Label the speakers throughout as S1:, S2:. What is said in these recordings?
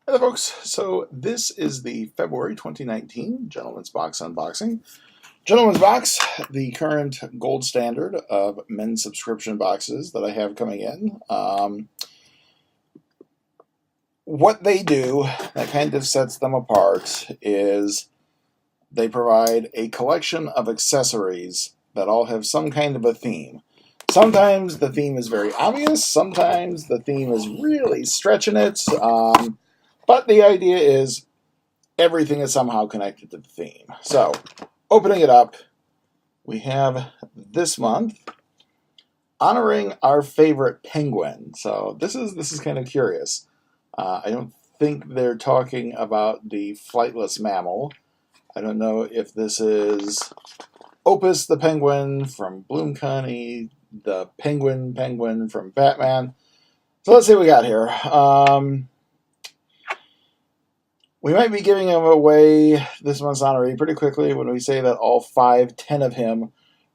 S1: Hey there, folks. So this is the February 2019 Gentleman's Box unboxing. Gentleman's Box, the current gold standard of men's subscription boxes that I have coming in. What they do that kind of sets them apart is they provide a collection of accessories that all have some kind of a theme. Sometimes the theme is very obvious. Sometimes the theme is really stretching it. But the idea is everything is somehow connected to the theme. So, opening it up, we have this month honoring our favorite penguin. So this is kind of curious. I don't think they're talking about the flightless mammal. I don't know if this is Opus the penguin from Bloom County, the penguin from Batman. So let's see what we got here. We might be giving him away this month's honoree pretty quickly when we say that all 10 of him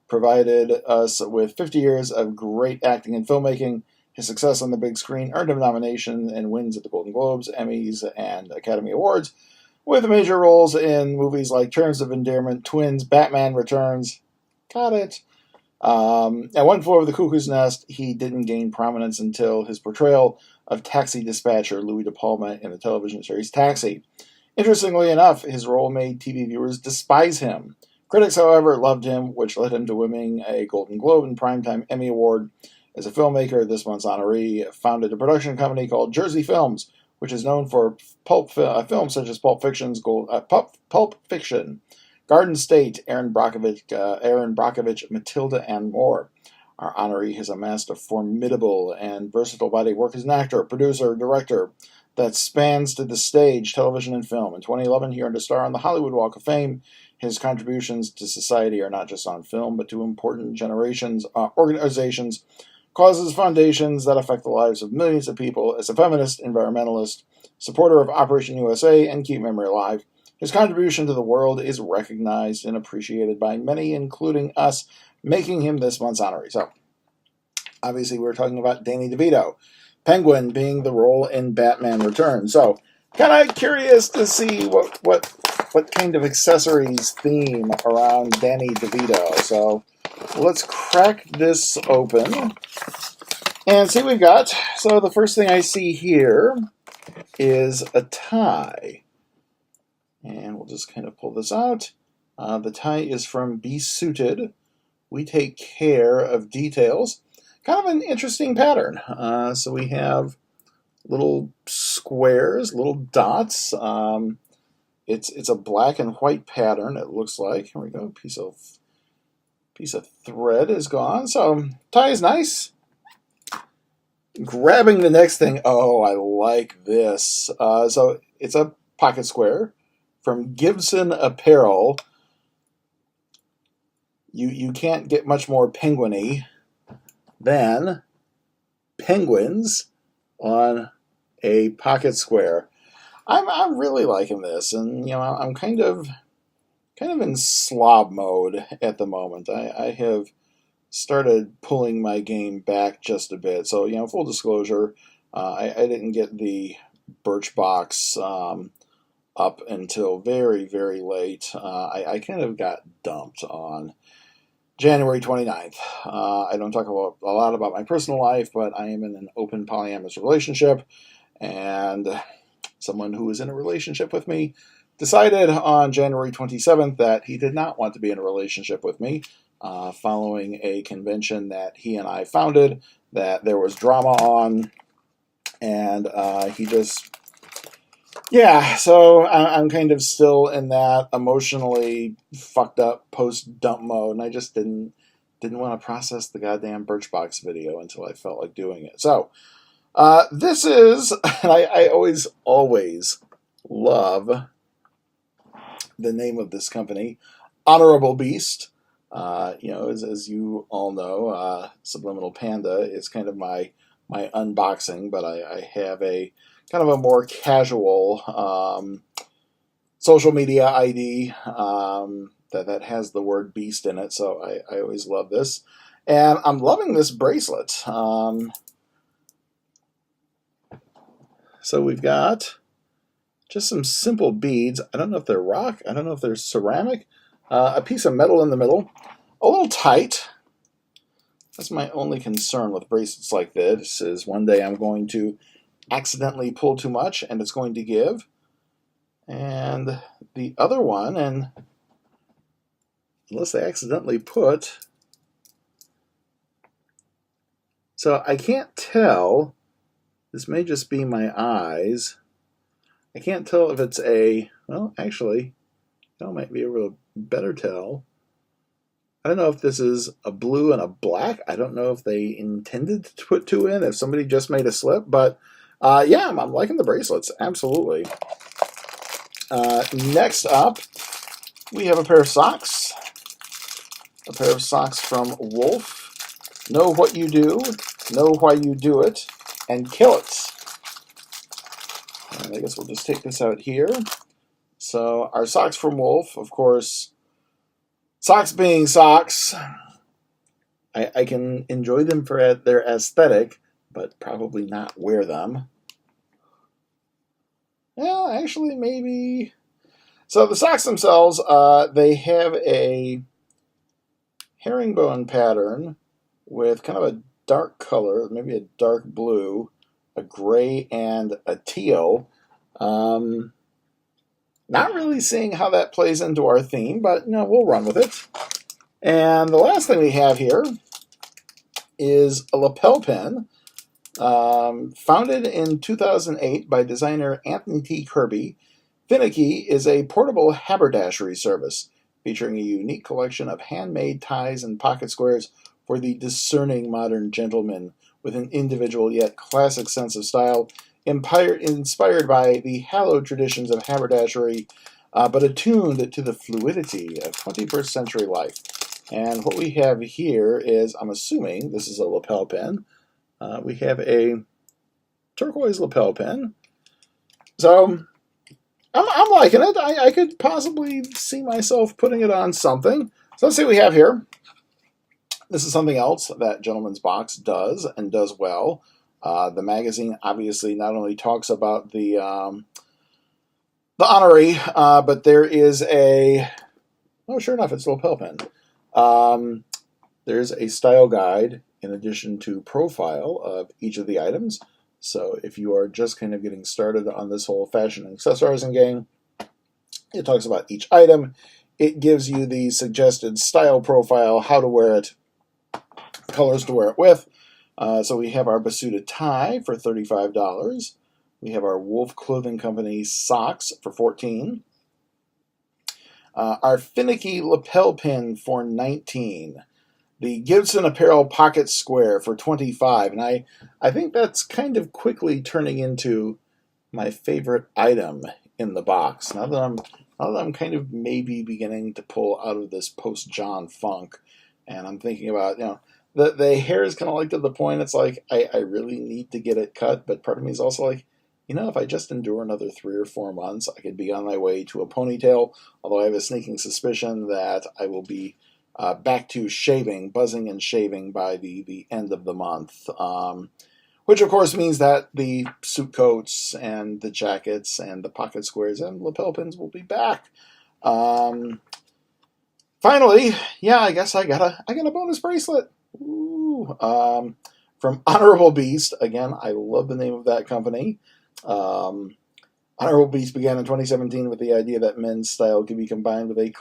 S1: provided us with 50 years of great acting and filmmaking. His success on the big screen earned him nominations and wins at the Golden Globes, Emmys, and Academy Awards, with major roles in movies like Terms of Endearment, Twins, Batman Returns. Got it. At One Floor of the Cuckoo's Nest, he didn't gain prominence until his portrayal of taxi dispatcher Louis De Palma in the television series Taxi. Interestingly enough, his role made TV viewers despise him. Critics, however, loved him, which led him to winning a Golden Globe and Primetime Emmy Award. As a filmmaker, this month's honoree founded a production company called Jersey Films, which is known for films such as Pulp Fiction, Garden State, Aaron Brockovich, Matilda, and more. Our honoree has amassed a formidable and versatile body of work as an actor, producer, director that spans to the stage, television, and film. In 2011, he earned a star on the Hollywood Walk of Fame. His contributions to society are not just on film, but to important organizations, causes, foundations that affect the lives of millions of people. As a feminist, environmentalist, supporter of Operation USA, and Keep Memory Alive, his contribution to the world is recognized and appreciated by many, including us, making him this month's honoree. So, obviously, we're talking about Danny DeVito. Penguin being the role in Batman Returns. So, kind of curious to see what kind of accessories theme around Danny DeVito. So, let's crack this open and see what we've got. So, the first thing I see here is a tie. And we'll just kind of pull this out. The tie is from Be Suited. We take care of details. Kind of an interesting pattern. So we have little squares, little dots. It's a black and white pattern, it looks like. Here we go. Piece of thread is gone. So tie is nice. Grabbing the next thing. Oh, I like this. So it's a pocket square from Gibson Apparel. You can't get much more penguin-y than penguins on a pocket square. I'm really liking this, and I'm kind of in slob mode at the moment. I have started pulling my game back just a bit. So full disclosure, I didn't get the Birchbox up until very, very late. I kind of got dumped on January 29th. I don't talk a lot about my personal life, but I am in an open polyamorous relationship, and someone who was in a relationship with me decided on January 27th that he did not want to be in a relationship with me, following a convention that he and I founded that there was drama on, and he just... Yeah, so I'm kind of still in that emotionally fucked up post-dump mode, and I just didn't want to process the goddamn Birchbox video until I felt like doing it. So, this is, and I always love the name of this company, Honorable Beast. As you all know, Subliminal Panda is kind of my unboxing, but I have a kind of a more casual social media ID that has the word beast in it, so I always love this. And I'm loving this bracelet. So we've got just some simple beads. I don't know if they're rock. I don't know if they're ceramic. A piece of metal in the middle. A little tight. That's my only concern with bracelets like this, is one day I'm going to accidentally pull too much and it's going to give. And the other one, and unless they accidentally put... So I can't tell. This may just be my eyes. I can't tell if it's a... Well, actually, I might be able to better tell. I don't know if this is a blue and a black. I don't know if they intended to put two in, if somebody just made a slip. But yeah, I'm liking the bracelets. Absolutely. Next up, we have a pair of socks. A pair of socks from Wolf. Know what you do, know why you do it, and kill it. And I guess we'll just take this out here. So our socks from Wolf, of course, socks being socks, I can enjoy them for their aesthetic, but probably not wear them. Well, actually, maybe. So the socks themselves, they have a herringbone pattern with kind of a dark color, maybe a dark blue, a gray, and a teal. Not really seeing how that plays into our theme, but we'll run with it. And the last thing we have here is a lapel pin, founded in 2008 by designer Anthony T. Kirby. Finicky is a portable haberdashery service featuring a unique collection of handmade ties and pocket squares for the discerning modern gentleman with an individual yet classic sense of style, inspired by the hallowed traditions of haberdashery, but attuned to the fluidity of 21st century life. And what we have here is, I'm assuming this is a lapel pin. We have a turquoise lapel pin. So I'm liking it. I could possibly see myself putting it on something. So let's see what we have here. This is something else that Gentleman's Box does, and does well. The magazine obviously not only talks about the honoree, but there is a... Oh, sure enough, it's a lapel pin. There's a style guide in addition to profile of each of the items. So if you are just kind of getting started on this whole fashion and accessorizing game, it talks about each item. It gives you the suggested style profile, how to wear it, colors to wear it with. So we have our Basuda tie for $35. We have our Wolf Clothing Company socks for $14. Our Finicky lapel pin for $19. The Gibson Apparel Pocket Square for $25. And I think that's kind of quickly turning into my favorite item in the box. Now that I'm kind of maybe beginning to pull out of this post-John funk, and I'm thinking about, the hair is kind of like to the point, it's like, I really need to get it cut, but part of me is also like, if I just endure another 3 or 4 months, I could be on my way to a ponytail, although I have a sneaking suspicion that I will be back to shaving, buzzing and shaving by the end of the month. Which, of course, means that the suit coats and the jackets and the pocket squares and lapel pins will be back. Finally, yeah, I guess I got a bonus bracelet. Ooh. From Honorable Beast. Again, I love the name of that company. Honorable Beast began in 2017 with the idea that men's style could be combined with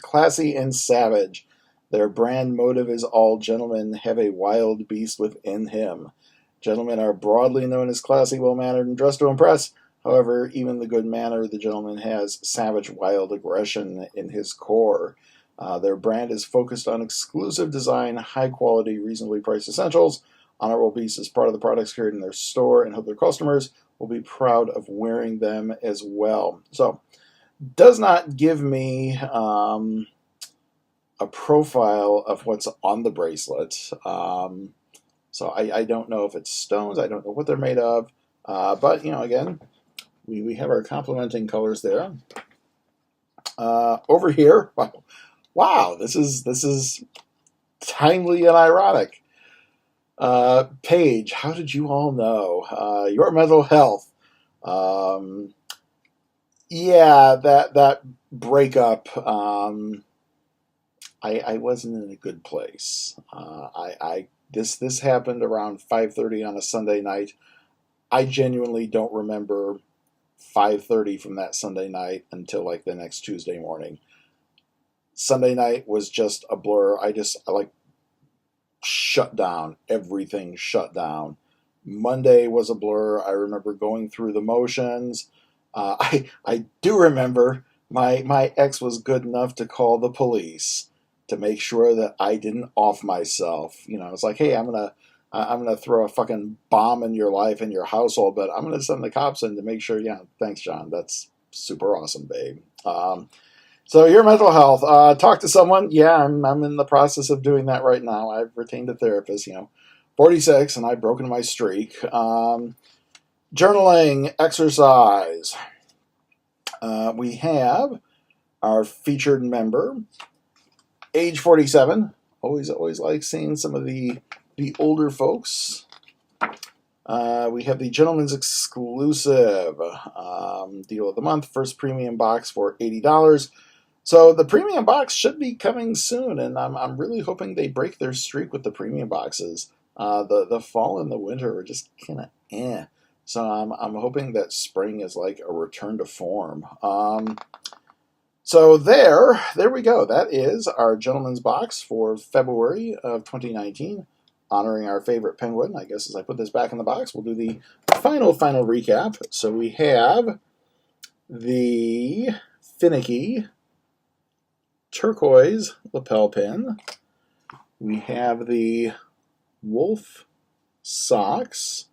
S1: classy and savage. Their brand motive is all gentlemen have a wild beast within him. Gentlemen are broadly known as classy, well-mannered, and dressed to impress. However, even the good manner the gentleman has savage, wild aggression in his core. Their brand is focused on exclusive design, high-quality, reasonably priced essentials. Honorable Beast is part of the products carried in their store and hope their customers will be proud of wearing them as well. So, does not give me a profile of what's on the bracelet. So I don't know if it's stones. I don't know what they're made of. But, again, we have our complementing colors there. Over here, wow, this is timely and ironic. Paige, how did you all know? Your mental health. Um, yeah, that breakup. I wasn't in a good place. This happened around 5:30 on a Sunday night. I genuinely don't remember 5:30 from that Sunday night until like the next Tuesday morning. Sunday night was just a blur. I like shut down. Everything shut down. Monday was a blur. I remember going through the motions. I do remember my ex was good enough to call the police to make sure that I didn't off myself. You know, it's like, hey, I'm gonna throw a fucking bomb in your life and your household, but I'm gonna send the cops in to make sure. Yeah, thanks, John. That's super awesome, babe. So your mental health. Talk to someone. Yeah, I'm in the process of doing that right now. I've retained a therapist. 46, and I've broken my streak. Journaling, exercise. We have our featured member, age 47. Always like seeing some of the older folks. We have the Gentleman's Exclusive deal of the month. First premium box for $80. So the premium box should be coming soon, and I'm really hoping they break their streak with the premium boxes. The fall and the winter are just kind of eh. So I'm hoping that spring is like a return to form. So there we go. That is our Gentleman's Box for February of 2019, honoring our favorite penguin. I guess as I put this back in the box, we'll do the final recap. So we have the finicky turquoise lapel pin. We have the wolf socks.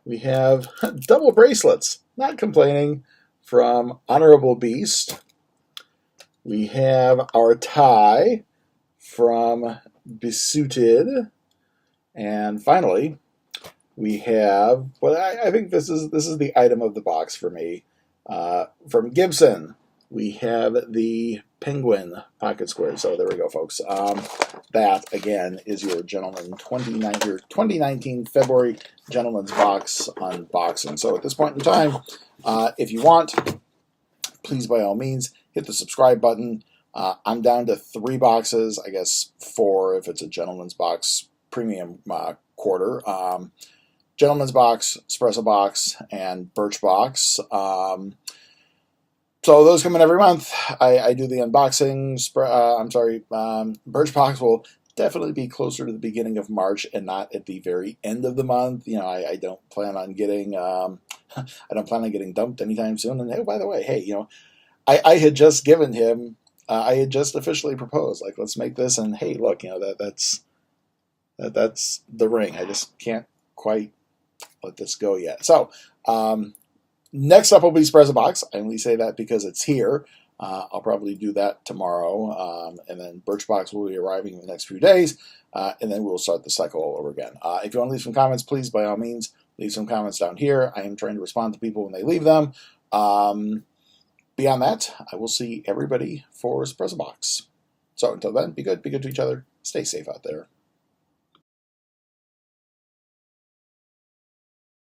S1: We have double bracelets, not complaining, from Honorable Beast. We have our tie from Besuited. And finally, we have, well, I think this is the item of the box for me. From Gibson, we have the penguin pocket square. So there we go, folks. That, again, is your 2019 February Gentleman's Box unboxing. So at this point in time, if you want, please, by all means, hit the subscribe button. I'm down to 3 boxes, I guess 4 if it's a Gentleman's Box premium quarter. Gentleman's Box, Espresso Box, and Birch Box. So those come in every month. I do the unboxing. Birch Box will definitely be closer to the beginning of March and not at the very end of the month. I don't plan on getting dumped anytime soon. And oh, by the way, hey, I had just given him. I had just officially proposed, like, let's make this. And hey, look, that's the ring. I just can't quite let this go yet. So. Next up will be Espresso Box. I only say that because it's here. I'll probably do that tomorrow. And then Birch Box will be arriving in the next few days. And then we'll start the cycle all over again. If you want to leave some comments, please, by all means, leave some comments down here. I am trying to respond to people when they leave them. Beyond that, I will see everybody for Espresso Box. So until then, be good to each other. Stay safe out there.